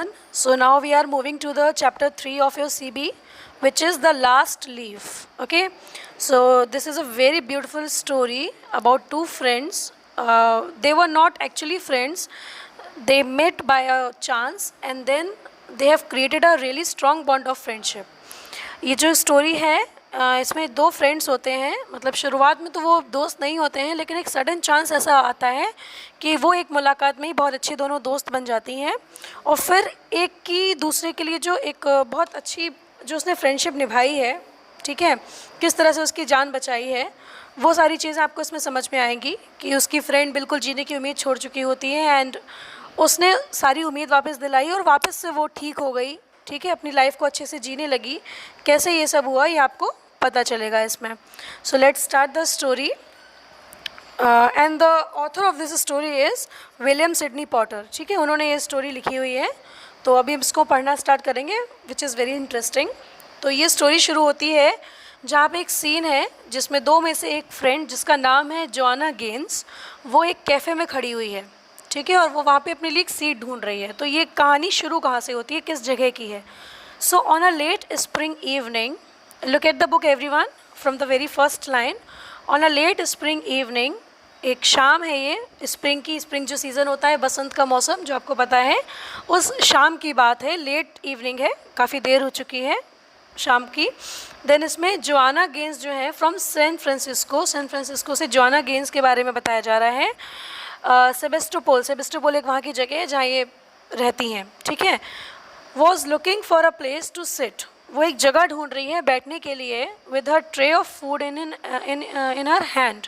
everyone. So now we are moving to the chapter 3 of your CB, which is the last leaf. Okay, so this is a very beautiful story about two friends. They were not actually friends, they met by a chance and then they have created a really strong bond of friendship. ये जो story है इसमें दो friends होते हैं, मतलब शुरुआत में तो वो दोस्त नहीं होते हैं, लेकिन एक सडन चांस ऐसा आता है कि वो एक मुलाकात में ही बहुत अच्छी दोनों दोस्त बन जाती हैं और फिर एक की दूसरे के लिए जो एक बहुत अच्छी जो उसने फ्रेंडशिप निभाई है, ठीक है, किस तरह से उसकी जान बचाई है, वो सारी चीज़ें आपको इसमें समझ में आएंगी कि उसकी फ्रेंड बिल्कुल जीने की उम्मीद छोड़ चुकी होती है एंड उसने सारी उम्मीद वापस दिलाई और वापस से वो ठीक हो गई, ठीक है, अपनी लाइफ को अच्छे से जीने लगी। कैसे ये सब हुआ ये आपको पता चलेगा इसमें। So let's start the story and the author of this story is William Sydney Potter, ठीक है, उन्होंने ये स्टोरी लिखी हुई है। तो अभी हम इसको पढ़ना स्टार्ट करेंगे विच इज़ वेरी इंटरेस्टिंग। तो ये स्टोरी शुरू होती है जहाँ पे एक सीन है जिसमें दो में से एक फ्रेंड जिसका नाम है जोआना गेन्स, वो एक कैफ़े में खड़ी हुई है, ठीक है, और वो वहाँ पे अपने लिए एक सीट ढूंढ रही है। तो ये कहानी शुरू कहाँ से होती है, किस जगह की है। So on a late spring evening, look at the book everyone from the very first line. On a late spring evening, एक शाम है ये स्प्रिंग की, स्प्रिंग जो सीज़न होता है बसंत का मौसम जो आपको पता है, उस शाम की बात है, लेट इवनिंग है, काफ़ी देर हो चुकी है शाम की। देन इसमें जोआना गेन्स जो है फ्रॉम सैन फ्रांसिस्को से जोआना गेन्स के बारे में बताया जा रहा है। सेबेस्टोपोल एक वहाँ की जगह है जहाँ ये रहती हैं, ठीक है। Was looking for a place to sit, वो एक जगह ढूंढ रही है बैठने के लिए। With her tray of food in her hand,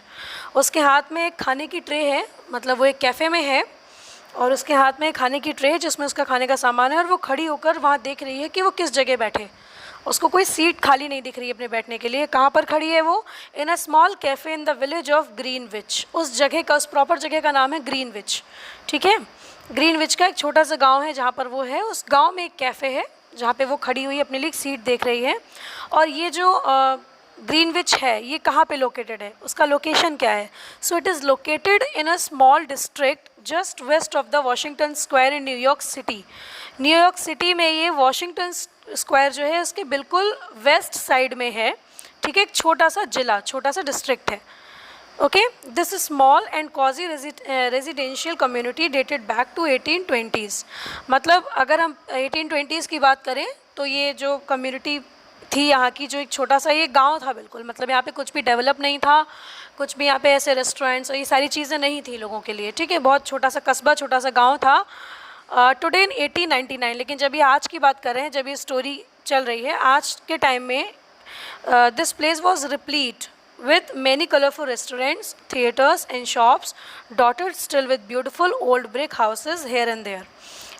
उसके हाथ में एक खाने की ट्रे है, मतलब वो एक कैफ़े में है और उसके हाथ में एक खाने की ट्रे है जिसमें उसका खाने का सामान है और वो खड़ी होकर वहाँ देख रही है कि वो किस जगह बैठे। उसको कोई सीट खाली नहीं दिख रही है अपने बैठने के लिए। कहाँ पर खड़ी है वो? In a small cafe in the village of Greenwich. उस जगह का, उस प्रॉपर जगह का नाम है ग्रीनविच, ठीक है। ग्रीनविच का एक छोटा सा गाँव है जहाँ पर वो है, उस गाँव में एक कैफ़े है जहाँ पे वो खड़ी हुई अपने लिए एक सीट देख रही है। और ये जो ग्रीनविच है ये कहाँ पे लोकेटेड है, उसका लोकेशन क्या है? So it is located in a small district just west of the Washington Square in New York city. New York city में ये वॉशिंगटन स्क्वायर जो है उसके बिल्कुल वेस्ट साइड में है, ठीक है, एक छोटा सा जिला, छोटा सा डिस्ट्रिक्ट है। Okay, this small and cosy residential community dated back to 1820s। मतलब अगर हम 1820s की बात करें तो ये जो कम्युनिटी थी यहाँ की, जो एक छोटा सा ये गांव था बिल्कुल, मतलब यहाँ पे कुछ भी डेवलप नहीं था, कुछ भी यहाँ पे ऐसे रेस्टोरेंट्स और ये सारी चीज़ें नहीं थी लोगों के लिए, ठीक है, बहुत छोटा सा कस्बा, छोटा सा गाँव था। टुडे इन 1899, लेकिन जब ये आज की बात कर रहे हैं, जब ये स्टोरी चल रही है आज के टाइम में, this place was replete with many colorful restaurants, theaters and shops, dotted still with beautiful old brick houses here and there.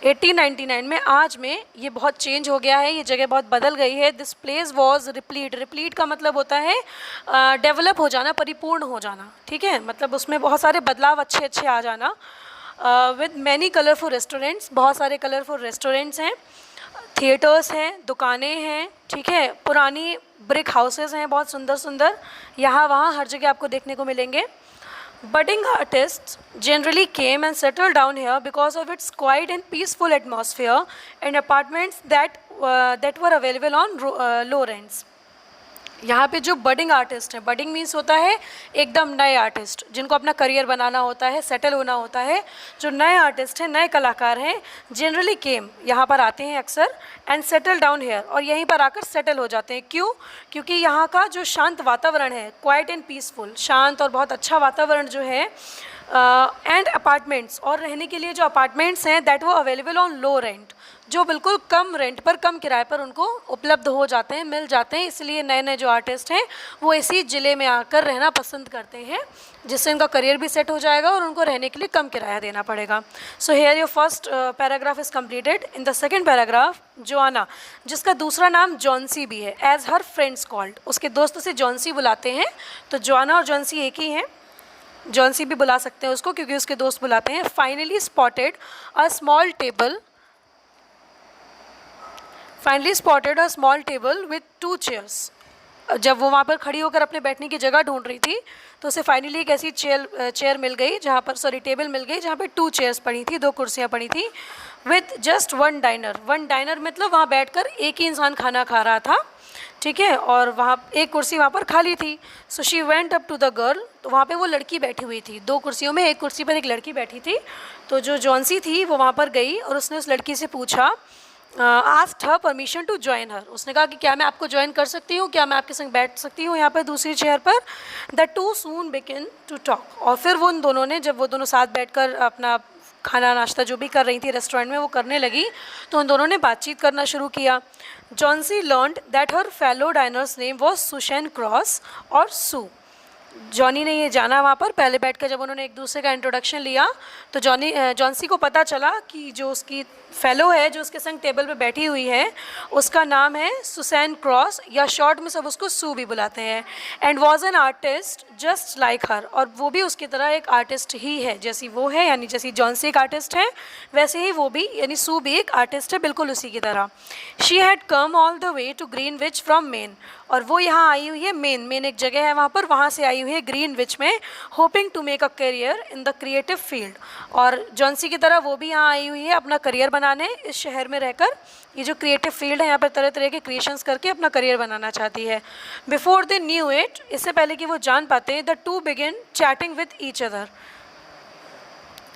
1899 में, आज में ये बहुत चेंज हो गया है, ये जगह बहुत बदल गई है। This place was replete, replete का मतलब होता है डेवलप हो जाना, परिपूर्ण हो जाना, ठीक है, मतलब उसमें बहुत सारे बदलाव अच्छे अच्छे आ जाना। विद मैनी कलरफुल रेस्टोरेंट्स, बहुत सारे कलरफुल रेस्टोरेंट्स हैं, थिएटर्स हैं, दुकानें हैं, ठीक है, पुरानी ब्रिक हाउसेस हैं बहुत सुंदर सुंदर, यहाँ वहाँ हर जगह आपको देखने को मिलेंगे। Budding artists generally came and settle down here because of its quiet and peaceful atmosphere and apartments that were available on low rents. यहाँ पे जो बडिंग आर्टिस्ट हैं, बडिंग मीन्स होता है एकदम नए आर्टिस्ट जिनको अपना करियर बनाना होता है, सेटल होना होता है, जो नए आर्टिस्ट हैं, नए कलाकार हैं, जनरली केम, यहाँ पर आते हैं अक्सर, एंड सेटल डाउन हेयर, और यहीं पर आकर सेटल हो जाते हैं। क्यों? क्योंकि यहाँ का जो शांत वातावरण है, क्वाइट एंड पीसफुल, शांत और बहुत अच्छा वातावरण जो है, एंड अपार्टमेंट्स, और रहने के लिए जो अपार्टमेंट्स हैं दैट वो अवेलेबल ऑन लो रेंट, जो बिल्कुल कम रेंट पर, कम किराए पर उनको उपलब्ध हो जाते हैं, मिल जाते हैं। इसलिए नए नए जो आर्टिस्ट हैं वो इसी ज़िले में आकर रहना पसंद करते हैं, जिससे उनका करियर भी सेट हो जाएगा और उनको रहने के लिए कम किराया देना पड़ेगा। So here your first paragraph is completed. In the second paragraph, Joanna, जिसका दूसरा नाम जॉन्सी भी है, एज हर फ्रेंड्स कॉल्ड, उसके दोस्त उसे जॉन्सी बुलाते हैं, तो जोआना और जॉन्सी एक ही हैं, जॉन्सी भी बुला सकते हैं उसको क्योंकि उसके दोस्त बुलाते हैं। Finally spotted a small table with 2 chairs. जब वो वहाँ पर खड़ी होकर अपने बैठने की जगह ढूंढ रही थी तो उसे फाइनली एक ऐसी चेयर मिल गई जहाँ पर, टेबल मिल गई जहाँ पर 2 चेयर्स पड़ी थी, 2 कुर्सियाँ पड़ी थी। With just one dinar. One dinar मतलब वहाँ बैठकर एक ही इंसान खाना खा रहा था, ठीक है, और वहाँ एक कुर्सी वहाँ पर खाली थी। So she went up to the girl, तो वहाँ पे वो लड़की बैठी हुई थी, दो कुर्सियों में एक कुर्सी पर एक लड़की बैठी थी। तो जो जॉन्सी थी वो वहाँ पर गई और उसने उस लड़की से पूछा, asked her permission to join her. उसने कहा कि क्या मैं आपको ज्वाइन कर सकती हूँ, क्या मैं आपके संग बैठ सकती हूँ यहाँ पर दूसरी चेयर पर। The two soon begin to talk, और फिर वो उन दोनों ने, जब वो दोनों साथ बैठकर अपना खाना नाश्ता जो भी कर रही थी रेस्टोरेंट में वो करने लगी, तो उन दोनों ने बातचीत करना शुरू किया। Johnsy learned that her fellow diner's name was Susan Cross और सू। जॉनी ने ये जाना वहाँ पर पहले बैठकर, जब उन्होंने एक दूसरे का इंट्रोडक्शन लिया, तो जॉन्सी को पता चला कि जो उसकी फेलो है, जो उसके संग टेबल पे बैठी हुई है, उसका नाम है सुसैन क्रॉस, या शॉर्ट में सब उसको सू भी बुलाते हैं। And was an artist just like her, और वो भी उसकी तरह एक आर्टिस्ट ही है, जैसी वो है, यानी जैसी जॉन्सी एक आर्टिस्ट है वैसे ही वो भी, यानी सू भी एक आर्टिस्ट है बिल्कुल उसी की तरह। She had come all the way to Greenwich from Maine, और वो यहाँ आई हुई है मेन एक जगह है वहाँ पर, वहाँ से आई हुई है ग्रीनविच में, hoping to make a career in the creative field. और जॉन्सी की तरह वो भी यहाँ आई हुई है अपना करियर बनाने इस शहर में रहकर। ये जो क्रिएटिव फील्ड है यहाँ पर तरह तरह के क्रिएशंस करके अपना करियर बनाना चाहती है। बिफोर दे न्यू इट, इससे पहले कि वो जान पाते, the two begin chatting with each other.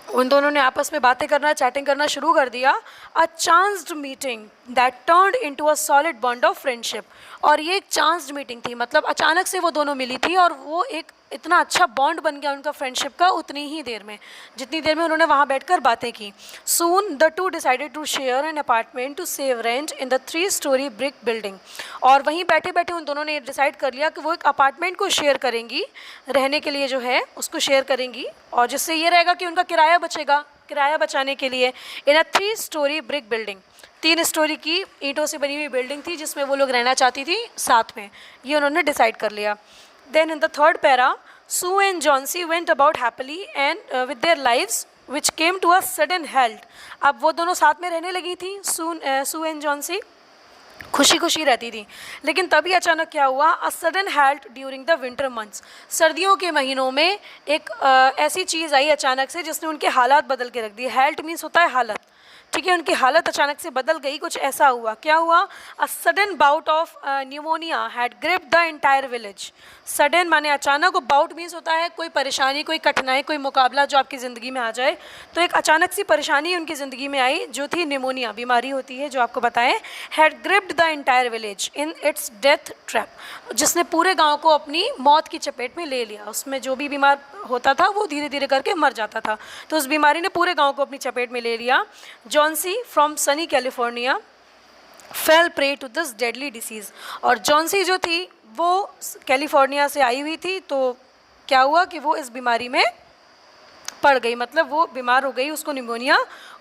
उन दोनों ने आपस में बातें करना, चैटिंग करना शुरू कर दिया। A chanced meeting that turned into a solid bond of friendship, और ये एक चांस्ड मीटिंग थी, मतलब अचानक से वो दोनों मिली थी और वो एक इतना अच्छा बॉन्ड बन गया उनका फ्रेंडशिप का उतनी ही देर में, जितनी देर में उन्होंने वहाँ बैठकर बातें की। Soon the two decided to share an apartment to save rent in the 3 storey brick building, और वहीं बैठे बैठे उन दोनों ने डिसाइड कर लिया कि वो एक अपार्टमेंट को शेयर करेंगी, रहने के लिए जो है उसको शेयर करेंगी, और जिससे ये रहेगा कि उनका किराया बचेगा, किराया बचाने के लिए। इन अ 3 स्टोरी ब्रिक बिल्डिंग, 3 स्टोरी की ईंटों से बनी हुई बिल्डिंग थी जिसमें वो लोग रहना चाहती थी साथ में, ये उन्होंने डिसाइड कर लिया। Then in the third para, Sue and Johnsy went about happily and with their lives, which came to a sudden halt. अब वो दोनों साथ में रहने लगी थी, Sue and Johnsy खुशी खुशी रहती थी, लेकिन तभी अचानक क्या हुआ, a sudden health during the winter months. सर्दियों के महीनों में एक ऐसी चीज़ आई अचानक से जिसने उनके हालात बदल के रख दिए। हेल्ट मीन्स होता है हालत, ठीक है, उनकी हालत अचानक से बदल गई। कुछ ऐसा हुआ, क्या हुआ, a sudden bout of pneumonia had gripped the entire village. Sudden माने अचानक, और बाउट मीन्स होता है कोई परेशानी, कोई कठिनाई, कोई मुकाबला जो आपकी ज़िंदगी में आ जाए। तो एक अचानक सी परेशानी उनकी ज़िंदगी में आई जो थी निमोनिया, बीमारी होती है जो आपको बताएं। Had gripped the entire village in its death trap, जिसने पूरे गाँव को अपनी मौत की चपेट में ले लिया। उसमें जो भी बीमार होता था वो धीरे धीरे करके मर जाता था, तो उस बीमारी ने पूरे गाँव को अपनी चपेट में ले लिया। Johnsy from sunny California fell prey to this deadly disease, और जॉन्सी जो थी वो कैलिफोर्निया से आई हुई थी, तो क्या हुआ कि वो इस बीमारी में पड़ गई, मतलब वो बीमार हो गई, उसको निमोनिया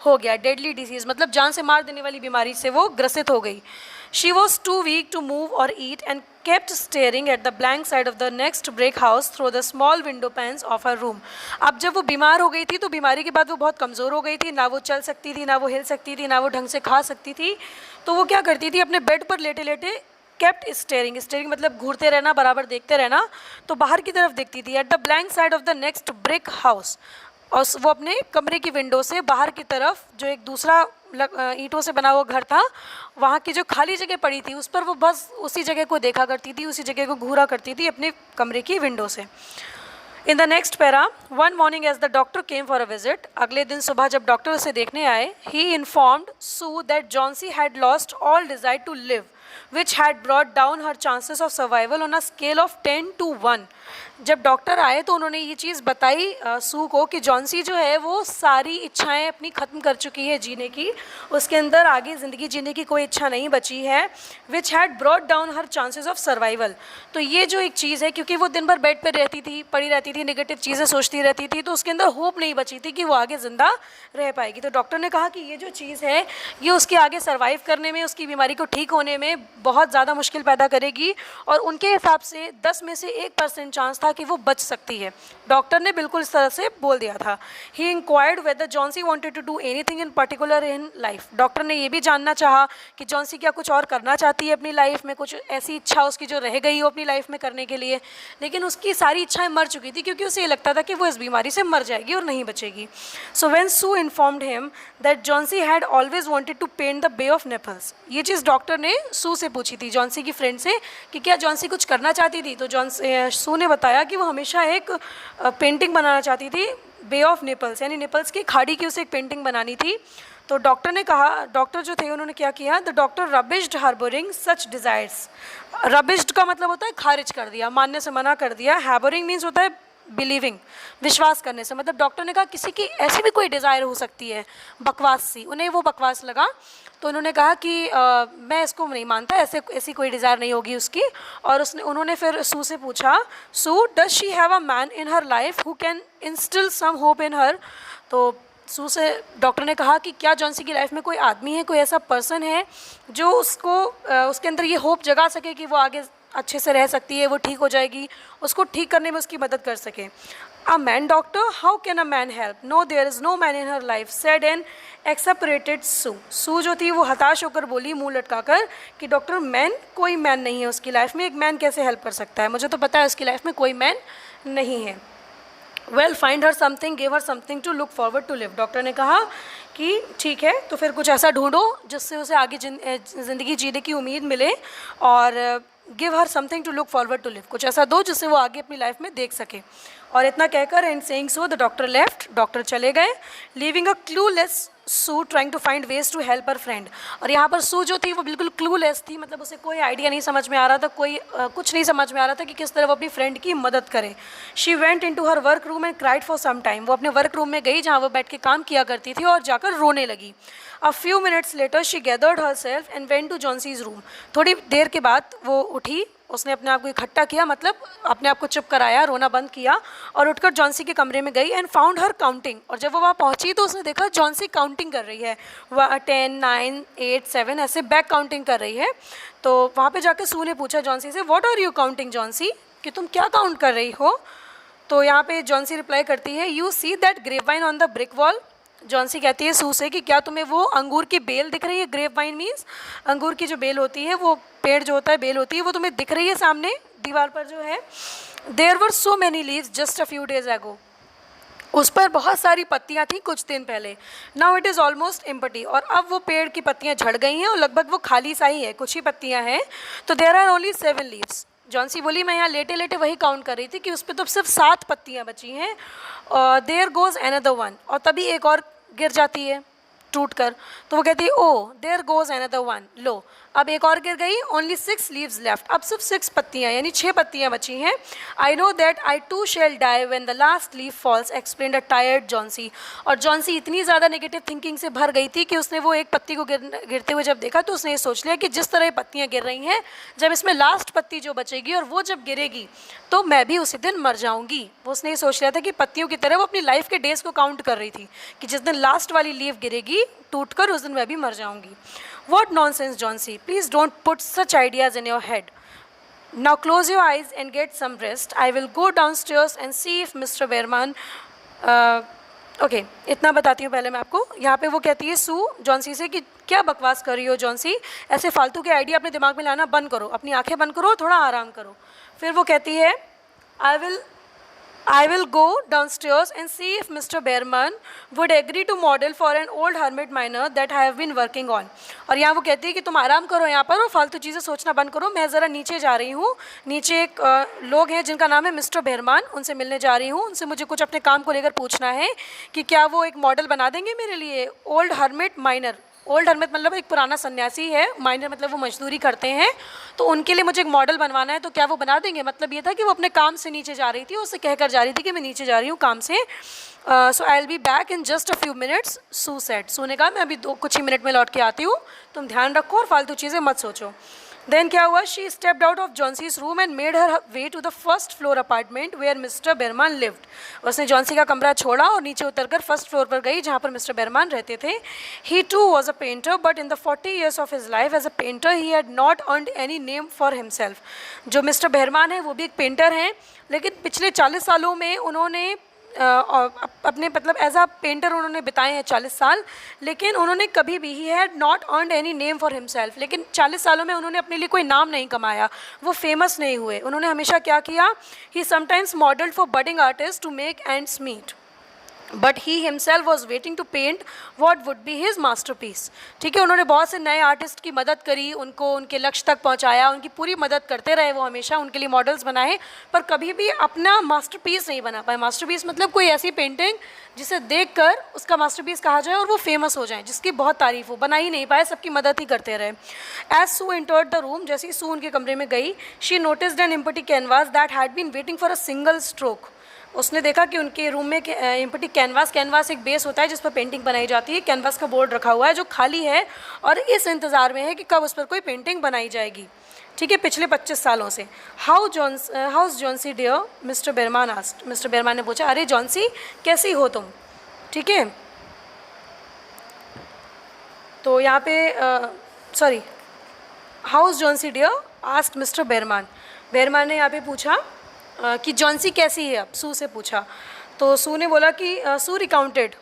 हो गया। डेडली डिसीज़ मतलब जान से मार देने वाली बीमारी से वो ग्रसित हो गई। She was too weak to move और eat and kept staring at the blank side of the next brick house through the small window panes of her room. अब जब वो बीमार हो गई थी तो बीमारी के बाद वो बहुत कमज़ोर हो गई थी, ना वो चल सकती थी, ना वो हिल सकती थी, ना वो ढंग से खा सकती थी। तो वो क्या करती थी, अपने बेड पर लेटे लेटे केप्ट स्टेयरिंग, स्टेयरिंग मतलब घूरते रहना, बराबर देखते रहना, तो बाहर की तरफ देखती थी। At the blank side of the next brick house, और वो अपने कमरे की विंडो से बाहर की तरफ जो एक दूसरा ईंटों से बना हुआ घर था, वहाँ की जो खाली जगह पड़ी थी उस पर वो बस उसी जगह को देखा करती थी, उसी जगह को घूरा करती थी अपने कमरे की विंडो से। In the next para, one morning as the doctor came for a visit, अगले दिन सुबह जब डॉक्टर उसे देखने आए, he informed Sue that Johnsy had lost all desire to live which had brought down her chances of survival on a scale of 10 to 1. जब doctor आए तो उन्होंने ये चीज़ बताई सू को कि जॉन्सी जो है वो सारी इच्छाएं अपनी ख़त्म कर चुकी है जीने की, उसके अंदर आगे ज़िंदगी जीने की कोई इच्छा नहीं बची है। Which had brought down her chances of survival, तो ये जो एक चीज़ है, क्योंकि वो दिन भर बेड पर रहती थी, पड़ी रहती थी, नेगेटिव चीज़ें सोचती रहती थी, तो उसके अंदर होप नहीं बची थी कि वो आगे ज़िंदा रह पाएगी। तो डॉक्टर ने कहा कि ये जो चीज़ है ये उसके आगे सर्वाइव करने में, उसकी बीमारी को ठीक होने में बहुत ज़्यादा मुश्किल पैदा करेगी और उनके हिसाब से 10 में से 1% चांस था कि वो बच सकती है। डॉक्टर ने बिल्कुल इस तरह से बोल दिया था। He inquired whether Johnsy wanted to do anything in particular in life. Doctor ने ये भी जानना चाहा कि जॉन्सी क्या कुछ और करना चाहती है अपनी लाइफ में, कुछ ऐसी इच्छा उसकी जो रह गई हो अपनी लाइफ में करने के लिए, लेकिन उसकी सारी इच्छाएं मर चुकी थी क्योंकि उसे ये लगता था कि वो इस बीमारी से मर जाएगी और नहीं बचेगी। So when Sue informed him that Johnsy had always wanted to paint the Bay of Naples. ये चीज़ डॉक्टर ने सू से पूछी थी, जॉन्सी की फ्रेंड से, कि क्या जॉन्सी कुछ करना चाहती थी। तो सू ने बताया कि वो हमेशा एक पेंटिंग बनाना चाहती थी बे ऑफ नेपल्स, यानी नेपल्स की खाड़ी की उसे एक पेंटिंग बनानी थी। तो डॉक्टर ने कहा, डॉक्टर जो थे उन्होंने क्या किया, द डॉक्टर रबिश्ड हार्बोरिंग सच डिज़ायर्स। रबिश्ड का मतलब होता है खारिज कर दिया, मानने से मना कर दिया। हार्बोरिंग मीन्स होता है बिलीविंग, विश्वास करने से। मतलब डॉक्टर ने कहा किसी की ऐसी भी कोई डिज़ायर हो सकती है बकवास सी, उन्हें वो बकवास लगा। तो उन्होंने कहा कि मैं इसको नहीं मानता, ऐसी कोई डिज़ायर नहीं होगी उसकी। और उन्होंने फिर सू से पूछा, Sue does she have a man in her life who can instil some hope in her. तो सू से डॉक्टर ने कहा कि क्या जॉन्सी की लाइफ में कोई आदमी है, कोई ऐसा पर्सन है जो उसके अंदर ये होप जगा सके कि वो आगे अच्छे से रह सकती है, वो ठीक हो जाएगी, उसको ठीक करने में उसकी मदद कर सके। A man doctor, how can a man help, no there is no man in her life, said an exasperated Sue. Sue जो थी वो हताश होकर बोली मुंह लटकाकर कि डॉक्टर कोई मैन नहीं है उसकी लाइफ में, एक मैन कैसे हेल्प कर सकता है, मुझे तो पता है उसकी लाइफ में कोई मैन नहीं है। Well find her something, give her something to look forward to live. Doctor ने कहा कि ठीक है, तो फिर कुछ ऐसा ढूंढो जिससे उसे आगे ज़िंदगी जीने की उम्मीद मिले, और give her something to look forward to live, कुछ ऐसा दो जिससे वो आगे अपनी लाइफ में देख सके। और इतना कहकर and saying so the doctor left, doctor चले गए, leaving a clueless Sue trying to find ways to help her friend. और यहाँ पर सू जो थी वो बिल्कुल क्लूलेस थी, मतलब उसे कोई आइडिया नहीं समझ में आ रहा था, कुछ नहीं समझ में आ रहा था कि किस तरह वो अपनी फ्रेंड की मदद करे। She went in to her work room and cried for some time. वो अपने वर्क रूम में गई जहाँ वो बैठ के काम किया करती थी और जाकर रोने लगी। A few minutes later she gathered herself and went to Johnsy's room. थोड़ी देर के बाद वो उठी, उसने अपने आप को इकट्ठा किया, मतलब अपने आप को चुप कराया, रोना बंद किया, और उठकर जॉन्सी के कमरे में गई एंड फाउंड हर काउंटिंग। और जब वो वहाँ पहुँची तो उसने देखा जॉन्सी काउंटिंग कर रही है, 10, 9, 8, 7 ऐसे बैक काउंटिंग कर रही है। तो वहाँ पे जाकर सू ने पूछा जॉन्सी से, what are you counting Johnsy, कि तुम क्या काउंट कर रही हो। तो यहाँ पे जॉन्सी रिप्लाई करती है, you see that grape vine on the brick wall. Johnsy कहती है सू से कि क्या तुम्हें वो अंगूर की बेल दिख रही है, ग्रेप वाइन मीन्स अंगूर की जो बेल होती है, वो पेड़ जो होता है बेल होती है, वो तुम्हें दिख रही है सामने दीवार पर जो है। There were so many leaves just a few days ago. उस पर बहुत सारी पत्तियां थी कुछ दिन पहले। Now it is almost empty. और अब वो पेड़ की पत्तियां झड़ गई हैं और लगभग वो खाली सा ही है, कुछ ही पत्तियां हैं। तो there are only 7 leaves. Johnsy बोली मैं यहाँ लेटे लेटे वही काउंट कर रही थी कि उस पर तो सिर्फ 7 पत्तियाँ बची हैं। There goes another one. और तभी एक और गिर जाती है टूट कर। तो वो कहती है oh there goes another one. लो अब एक और गिर गई, ओनली 6 लीव्स लेफ्ट। अब सिर्फ 6 पत्तियाँ यानी 6 पत्तियाँ बची हैं। I know that I too shall die when the last leaf falls, explained a tired Johnsy. और जॉन्सी इतनी ज़्यादा नेगेटिव थिंकिंग से भर गई थी कि उसने वो एक पत्ती को गिरते हुए जब देखा तो उसने ये सोच लिया कि जिस तरह ये पत्तियाँ गिर रही हैं, जब इसमें लास्ट पत्ती जो बचेगी और वो जब गिरेगी तो मैं भी उसी दिन मर जाऊँगी। वो उसने ये सोच लिया था कि पत्तियों की तरह वो अपनी लाइफ के डेज़ को काउंट कर रही थी कि जिस दिन लास्ट वाली लीव गिरेगी टूट कर, उस दिन मैं भी मर जाऊँगी। What nonsense, Johnsy. Please don't put such ideas in your head. Now close your eyes and get some rest. I will go downstairs and see if Mr. Behrman... okay इतना बताती हूँ पहले मैं आपको। यहाँ पे वो कहती है सू जॉन्सी से कि क्या बकवास कर रही हो जॉन्सी, ऐसे फालतू के आइडिया अपने दिमाग में लाना बंद करो, अपनी आंखें बंद करो, थोड़ा आराम करो। फिर वो कहती है I will go downstairs and see if Mr. Behrman would agree to model for an old hermit miner that I have been working on. और यहाँ वो कहती है कि तुम आराम करो यहाँ पर और फालतू चीज़ें सोचना बंद करो, मैं ज़रा नीचे जा रही हूँ। नीचे एक लोग हैं जिनका नाम है मिस्टर बेहरमान, उनसे मिलने जा रही हूँ। उनसे मुझे कुछ अपने काम को लेकर पूछना है कि क्या वो एक मॉडल बना देंगे मेरे लिए। Old hermit minor, old hermit मतलब एक पुराना सन्यासी है, माइनर मतलब वो मजदूरी करते हैं, तो उनके लिए मुझे एक मॉडल बनवाना है, तो क्या वो बना देंगे। मतलब ये था कि वो अपने काम से नीचे जा रही थी, उससे कहकर जा रही थी कि मैं नीचे जा रही हूँ काम से। So I will be back in just a few minutes, Sue said. Sue ने कहा मैं अभी कुछ ही मिनट में लौट के आती हूँ, तुम ध्यान रखो और फालतू चीज़ें मत सोचो। देन क्या हुआ, she stepped out of Johnsy's room and made her way to the first floor apartment where mister Behrman lived. उसने जॉन्सी का कमरा छोड़ा और नीचे उतरकर फर्स्ट फ्लोर पर गई जहाँ पर मिस्टर बेरमान रहते थे। He too was a painter but in the 40 years of his life as a painter he had not earned any name for himself. जो मिस्टर बेरमान है वो भी एक पेंटर हैं, लेकिन पिछले 40 सालों में उन्होंने अपने मतलब एज अ पेंटर उन्होंने बिताए हैं 40 साल, लेकिन उन्होंने कभी भी ही had not earned any name for himself. लेकिन 40 सालों में उन्होंने अपने लिए कोई नाम नहीं कमाया, वो फेमस नहीं हुए। उन्होंने हमेशा क्या किया, he sometimes modelled for budding artist to make ends meet, but he himself was waiting to paint what would be his masterpiece. ठीक है, उन्होंने बहुत से नए आर्टिस्ट की मदद करी, उनको उनके लक्ष्य तक पहुंचाया, उनकी पूरी मदद करते रहे वो हमेशा, उनके लिए मॉडल्स बनाए, पर कभी भी अपना मास्टर पीस नहीं बना पाए। मास्टर पीस मतलब कोई ऐसी पेंटिंग जिसे देखकर उसका मास्टर पीस कहा जाए और वो फेमस हो जाए, जिसकी बहुत तारीफ हो, बना ही नहीं पाए, सबकी मदद ही करते रहे। As Sue entered the room, जैसे ही सू उनके कमरे में गई, she noticed an empty canvas that had been waiting for a single stroke. उसने देखा कि उनके रूम में एम्प्टी कैनवास एक बेस होता है जिस पर पेंटिंग बनाई जाती है, कैनवास का बोर्ड रखा हुआ है जो खाली है और इस इंतज़ार में है कि कब उस पर कोई पेंटिंग बनाई जाएगी। ठीक है, पिछले 25 सालों से। How's Johnsy dear, mister Behrman asked. Mister Behrman ने पूछा, अरे जॉन्सी कैसी हो तुम? ठीक है, तो यहाँ पे how's Johnsy dear asked mister Behrman. Behrman ने यहाँ पे पूछा कि जॉन्सी कैसी है, अब सू से पूछा। तो सू ने बोला कि Sue recounted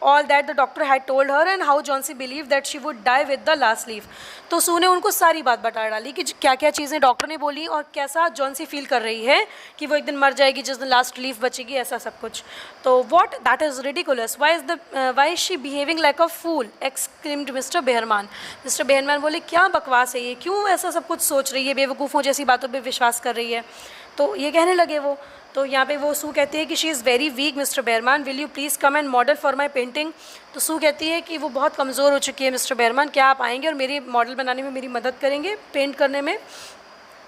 all that the doctor had told her and how Johnsy believe that she would die with the last leaf. तो सू ने उनको सारी बात बता डाली कि क्या क्या चीज़ें डॉक्टर ने बोली और कैसा जॉन्सी फील कर रही है कि वो एक दिन मर जाएगी जिस दिन लास्ट लीफ बचेगी, ऐसा सब कुछ। तो what, that is ridiculous, why is she behaving like a fool, exclaimed mister Behrman. Mister Behrman बोले, क्या बकवास है ये, क्यों ऐसा सब कुछ सोच रही है, बेवकूफ़ों जैसी बातों पर विश्वास कर रही है। तो ये कहने लगे वो, तो यहाँ पे वो सू कहती है कि she is very weak mister Behrman, will you please come and model for my painting. तो सू कहती है कि वो बहुत कमज़ोर हो चुकी है मिस्टर बेरमान, क्या आप आएंगे और मेरी मॉडल बनाने में मेरी मदद करेंगे, पेंट करने में?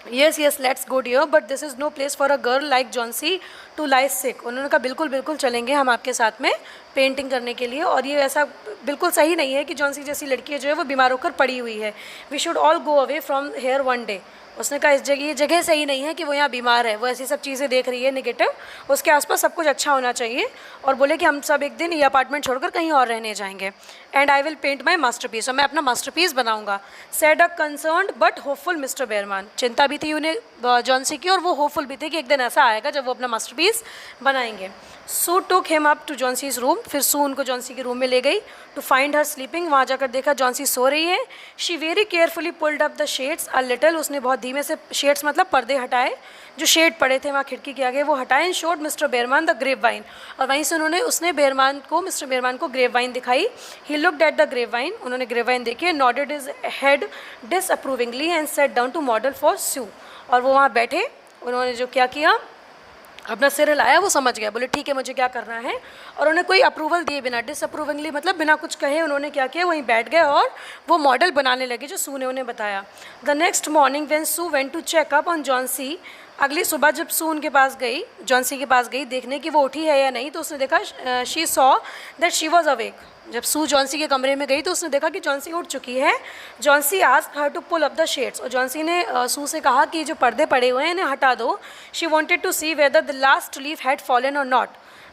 Yes yes let's go dear, but this is no place for a girl like Johnsy to lie sick. उन्होंने कहा बिल्कुल बिल्कुल चलेंगे हम आपके साथ में पेंटिंग करने के लिए, और ये ऐसा बिल्कुल सही नहीं है कि जॉन्सी जैसी लड़की जो है वो बीमार होकर पड़ी हुई है। We should all go away from here one day. उसने कहा ये जगह सही नहीं है कि वो यहाँ बीमार है, वो ऐसी सब चीज़ें देख रही है नेगेटिव, उसके आसपास सब कुछ अच्छा होना चाहिए। और बोले कि हम सब एक दिन ये अपार्टमेंट छोड़कर कहीं और रहने जाएंगे। And I will paint my masterpiece, और मैं अपना मास्टरपीस बनाऊंगा। Said a concerned but hopeful mister Behrman. चिंता भी थी उन्हें जॉन्सी की, और वो होपफुल भी थे कि एक दिन ऐसा आएगा जब वो अपना मास्टरपीस बनाएंगे। Sue took him up to Johnsy's room, फिर सू उनको जॉन्सी के रूम में ले गई टू फाइंड हर स्लीपिंग। वहाँ जाकर देखा जॉन्सी सो रही है। She very carefully pulled up the shades a little, उसने बहुत धीमे से, शेड्स मतलब पर्दे हटाए, जो शेड पड़े थे वहाँ खिड़की के आगे वो हटाए। And showed mister Behrman the grapevine, और वहीं से उसने मिस्टर बेरमान को ग्रेप वाइन दिखाई। He looked at the grapevine, उन्होंने ग्रेप वाइन देखी, nodded his head disapprovingly and sat down to model for Sue. और वो वहाँ बैठे, उन्होंने जो क्या किया, अपना सिर हिलाया, वो समझ गया, बोले ठीक है मुझे क्या करना है। और उन्हें कोई अप्रूवल दिए बिना, डिसअप्रूविंगली मतलब बिना कुछ कहे, उन्होंने क्या किया, वहीं बैठ गए और वो मॉडल बनाने लगे जो सू ने उन्हें बताया। The next morning when Sue went to check up on Johnsy, अगली सुबह जब सू उनके पास गई, जॉन्सी के पास गई देखने कि वो उठी है या नहीं, तो उसने देखा she saw that she was awake. जब सू जॉन्सी के कमरे में गई तो उसने देखा कि जॉन्सी उठ चुकी है। Johnsy asked her to pull up the shades, और जॉन्सी ने सू से कहा कि जो पर्दे पड़े हुए हैं इन्हें हटा दो। She wanted to see whether the last leaf had fallen और नॉट।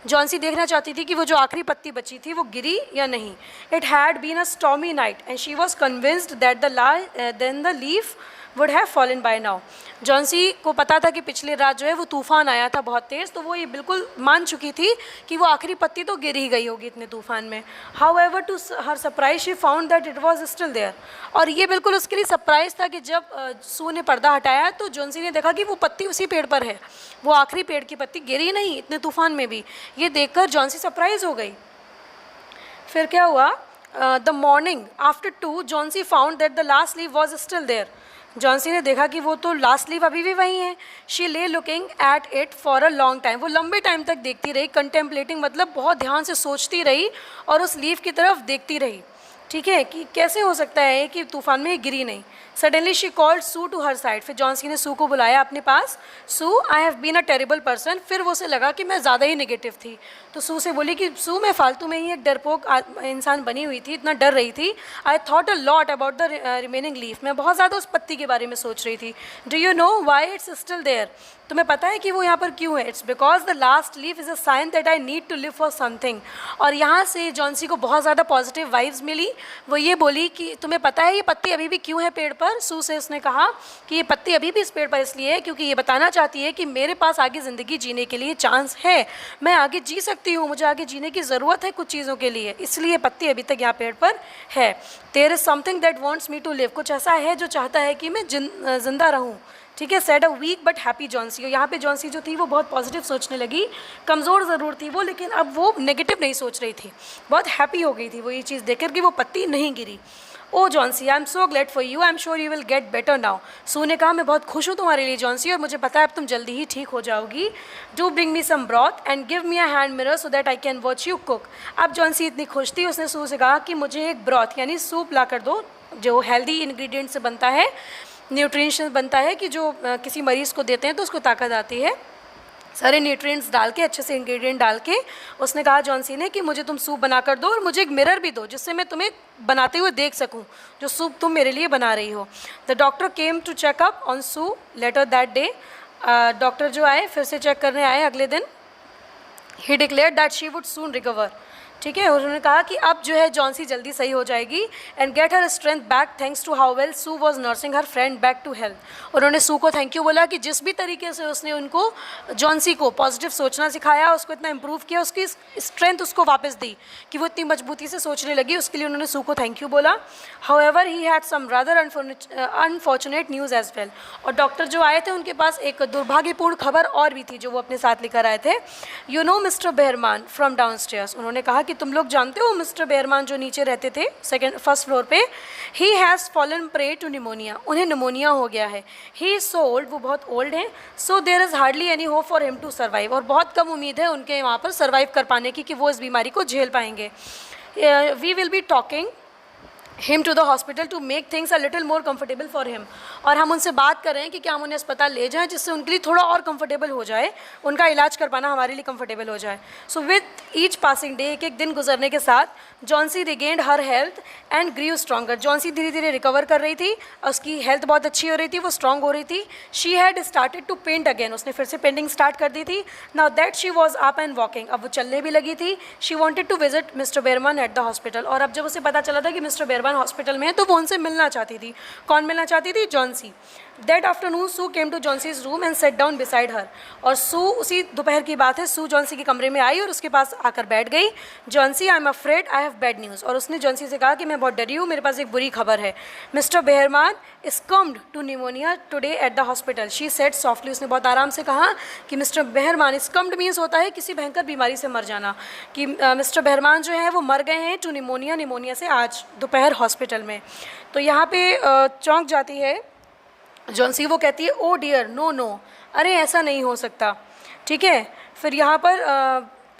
जॉन्सी देखना चाहती थी कि वो जो आखिरी पत्ती बची थी वो गिरी या नहीं। It had been a stormy night and she was convinced that the leaf would have fallen by now. Johnsy को पता था कि पिछली रात जो है वो तूफ़ान आया था बहुत तेज़, तो वो ये बिल्कुल मान चुकी थी कि वो आखिरी पत्ती तो गिर ही गई होगी इतने तूफ़ान में। However to her surprise she found that it was still there, और ये बिल्कुल उसके लिए सरप्राइज था कि जब सू ने पर्दा हटाया तो जॉन्सी ने देखा कि वो पत्ती उसी पेड़ पर है, वो आखिरी पेड़ की पत्ती गिरी नहीं इतने तूफ़ान में भी। ये देखकर जॉन्सी सरप्राइज हो गई। फिर क्या हुआ, the morning after 2 Johnsy found that the last leaf was still there. Johnsy ने देखा कि वो तो लास्ट लीव अभी भी वही है। शी ले looking at it for a long time, वो लंबे टाइम तक देखती रही, कंटेम्पलेटिंग मतलब बहुत ध्यान से सोचती रही और उस लीव की तरफ देखती रही। ठीक है, कि कैसे हो सकता है कि तूफान में गिरी नहीं। Suddenly she called Sue to her side, फिर जॉन सी ने सू को बुलाया अपने पास। Sue, I have been a terrible person. फिर वो उसे लगा कि मैं ज़्यादा ही नेगेटिव थी, तो सू से बोली कि सू, मैं फालतू में ही एक डरपोक इंसान बनी हुई थी, इतना डर रही थी। I thought a lot about the remaining leaf, मैं बहुत ज़्यादा उस पत्ती के बारे में सोच रही थी। Do you know why it's still there, तुम्हें पता है कि वो यहाँ पर क्यों है? It's because the last leaf is a sign that I need to live for something. और यहाँ से जॉन्सी को बहुत ज़्यादा पॉजिटिव वाइब्स मिली। वो ये बोली कि तुम्हें पता है ये पत्ती अभी भी क्यों है पेड़ पर? सू से उसने कहा कि ये पत्ती अभी भी इस पेड़ पर इसलिए है क्योंकि ये बताना चाहती है कि मेरे पास आगे ज़िंदगी जीने के लिए चांस है, मैं आगे जी सकती हूँ, मुझे आगे जीने की ज़रूरत है कुछ चीज़ों के लिए, इसलिए पत्ती अभी तक यहाँ पेड़ पर है। There is something that wants me to live, कुछ ऐसा है जो चाहता है कि मैं जिंदा रहूँ। ठीक है, said a weak but happy Johnsy. यहाँ पे जॉन्सी जो थी वो बहुत पॉजिटिव सोचने लगी। कमज़ोर ज़रूर थी वो, लेकिन अब वो नेगेटिव नहीं सोच रही थी, बहुत हैप्पी हो गई थी वो ये चीज़ देख कर कि वो पत्ती नहीं गिरी। Oh Johnsy, I am so glad for you, I am sure you will get better now. Sue ने कहा, मैं बहुत खुश हूँ तुम्हारे लिए जॉन्सी, और मुझे पता है अब तुम जल्दी ही ठीक हो जाओगी। Do bring me some broth and give me a hand mirror so that I can watch you cook. अब जॉन्सी इतनी खुश थी, उसने सू से कहा कि मुझे एक ब्रॉथ यानी सूप ला कर दो, जो हेल्दी इन्ग्रीडियंट से बनता है, न्यूट्रिएंट्स बनता है, कि जो किसी मरीज़ को देते हैं तो उसको ताकत आती है। सारे न्यूट्रिएंट्स डाल के, अच्छे से इंग्रेडिएंट डाल के उसने कहा जॉन्सी ने कि मुझे तुम सूप बना कर दो और मुझे एक मिरर भी दो जिससे मैं तुम्हें बनाते हुए देख सकूं, जो सूप तुम मेरे लिए बना रही हो। The doctor came to check up on Sue later that day. Doctor जो आए फिर से चेक करने आए अगले दिन। He declared that she would soon recover. ठीक है, उन्होंने कहा कि अब जो है जॉन्सी जल्दी सही हो जाएगी and get her strength back thanks to how well Sue was nursing her friend back to health. उन्होंने सू को थैंक यू बोला कि जिस भी तरीके से उसने उनको जॉन्सी को पॉजिटिव सोचना सिखाया, उसको इतना इंप्रूव किया, उसकी स्ट्रेंथ उसको वापस दी कि वो इतनी मजबूती से सोचने लगी, उसके लिए उन्होंने सू को थैंक यू बोला। However he had some rather unfortunate news as well. और डॉक्टर जो आए थे उनके पास एक दुर्भाग्यपूर्ण खबर और भी थी जो वो अपने साथ लेकर आए थे। You know mister Behrman from downstairs, उन्होंने कहा कि तुम लोग जानते हो मिस्टर बेहरमान जो नीचे रहते थे फर्स्ट फ्लोर पे, he has fallen prey to pneumonia, उन्हें निमोनिया हो गया है। ही इज़ सो ओल्ड, वो बहुत ओल्ड हैं, so there is hardly any hope for him to survive, और बहुत कम उम्मीद है उनके वहाँ पर सर्वाइव कर पाने की कि वो इस बीमारी को झेल पाएंगे। We will be talking him to the hospital to make things a little more comfortable for him, और हम उनसे बात कर रहे हैं कि क्या हम उन्हें अस्पताल ले जाएं जिससे उनके लिए थोड़ा और कंफर्टेबल हो जाए, उनका इलाज कर पाना हमारे लिए कंफर्टेबल हो जाए। So with each passing day, एक एक दिन गुजरने के साथ, Johnsy regained her health and grew stronger. Johnsy धीरे धीरे रिकवर कर रही थी, उसकी हेल्थ बहुत अच्छी हो रही थी, वो स्ट्रॉन्ग हो रही थी। She had started to paint again, उसने फिर से पेंटिंग स्टार्ट कर दी थी। Now that she was up and walking, अब वो चलने भी लगी थी। She wanted to visit mister Behrman at the hospital, और अब जब उसे पता चला था कि मिस्टर बेहरमान हॉस्पिटल में है तो वो उनसे मिलना चाहती थी। कौन मिलना चाहती थी? Johnsy. That afternoon Sue came to Johnsy's room and sat down beside her, और सू, उसी दोपहर की बात है, सू जॉन्सी के कमरे में आई और उसके पास आकर बैठ गई। Johnsy, I am afraid I have bad news, और उसने जॉन्सी से कहा कि मैं बहुत डरी हूँ, मेरे पास एक बुरी खबर है। Mister Behrman succumbed to pneumonia today at the hospital, she said softly, उसने बहुत आराम से कहा कि मिस्टर बेहरमान, स्कम्ड मीन्स होता है किसी भयंकर बीमारी से मर जाना, कि मिस्टर बेहरमान जो है वो मर गए हैं टू निमोनिया, निमोनिया से आज दोपहर हॉस्पिटल में। तो यहाँ पे चौंक जाती है जॉन्सी, वो कहती है ओ डियर नो नो, अरे ऐसा नहीं हो सकता। ठीक है, फिर यहाँ पर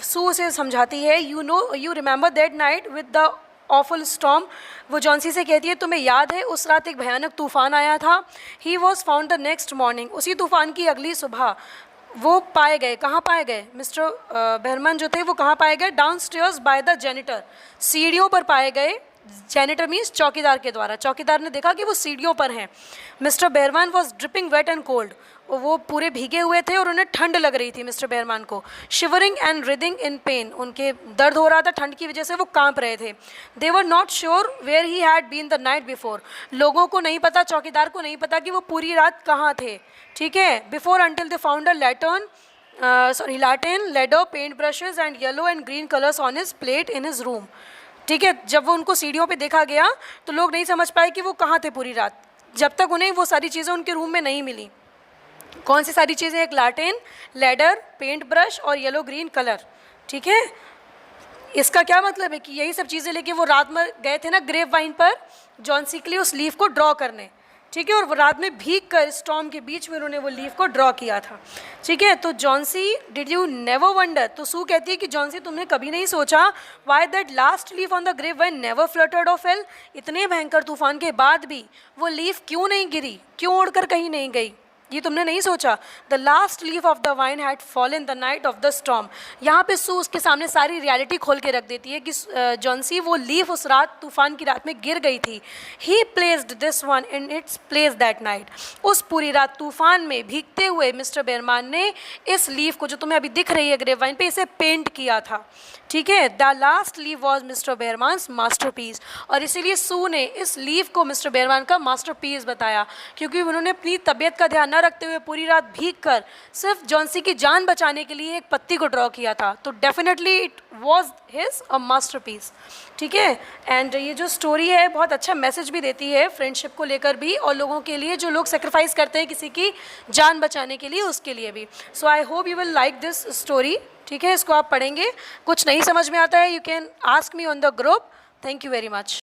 सू उसे समझाती है, you remember that night with the awful storm, वो जॉन्सी से कहती है तुम्हें याद है उस रात एक भयानक तूफान आया था। He was found the next morning, उसी तूफान की अगली सुबह वो पाए गए। कहाँ पाए गए? मिस्टर बेहरमान जो थे वो कहाँ पाए गए? Down stairs by the janitor, सीढ़ियों पर पाए गए। जेनिटर मीन्स चौकीदार के द्वारा, चौकीदार ने देखा कि वो सीढ़ियों पर हैं। Mister Behrman was dripping wet and cold, वो पूरे भीगे हुए थे और उन्हें ठंड लग रही थी मिस्टर बेहरमान को। Shivering and writhing in pen, उनके दर्द हो रहा था, ठंड की वजह से वो कांप रहे थे। They were not sure where he had been the night before, लोगों को नहीं पता, चौकीदार को नहीं पता कि वो पूरी रात कहाँ थे। ठीक है, before until they found a lantern, ladder, paint brushes and yellow and green colours on his plate in his room. ठीक है, जब वो उनको सीढ़ियों पे देखा गया तो लोग नहीं समझ पाए कि वो कहाँ थे पूरी रात, जब तक उन्हें वो सारी चीज़ें उनके रूम में नहीं मिली। कौन सी सारी चीज़ें? एक लाटेन, लेडर, पेंट ब्रश और येलो ग्रीन कलर। ठीक है, इसका क्या मतलब है कि यही सब चीज़ें लेके वो रात में गए थे ना ग्रेप वाइन पर जॉन्सी के लिए उस लीफ को ड्रॉ करने। ठीक है, और वो रात में भीग कर स्टॉर्म के बीच में उन्होंने वो लीफ को ड्रॉ किया था। ठीक है, तो Johnsy did you never wonder, तो सू कहती है कि जॉन्सी तुमने कभी नहीं सोचा why that last leaf on the grave vine never fluttered और फेल, इतने भयंकर तूफान के बाद भी वो लीफ क्यों नहीं गिरी, क्यों उड़कर कहीं नहीं गई, ये तुमने नहीं सोचा। The last leaf of the wine had fallen the night of the storm. यहाँ पे सू उसके सामने सारी रियलिटी खोल के रख देती है कि जॉन्सी वो लीफ उस रात तूफान की रात में गिर गई थी। ही placed this one in its place that night, उस पूरी रात तूफान में भीगते हुए मिस्टर बेरमान ने इस लीफ को जो तुम्हें अभी दिख रही है ग्रेव वाइन पे, इसे पेंट किया था। ठीक है, the last leaf was mister Behrman's masterpiece, और इसीलिए सू ने इस लीफ को मिस्टर बेरमान का मास्टरपीस बताया, क्योंकि उन्होंने अपनी तबीयत का ध्यान न रखते हुए पूरी रात भीग कर सिर्फ जॉन्सी की जान बचाने के लिए एक पत्ती को ड्रॉ किया था, तो definitely it was his a masterpiece. ठीक है, एंड ये जो स्टोरी है बहुत अच्छा मैसेज भी देती है फ्रेंडशिप को लेकर भी, और लोगों के लिए जो लोग सेक्रीफाइस करते हैं किसी की जान बचाने के लिए, उसके लिए भी। So I hope you will like this story. ठीक है, इसको आप पढ़ेंगे, कुछ नहीं समझ में आता है you can ask me on the group. Thank you very much.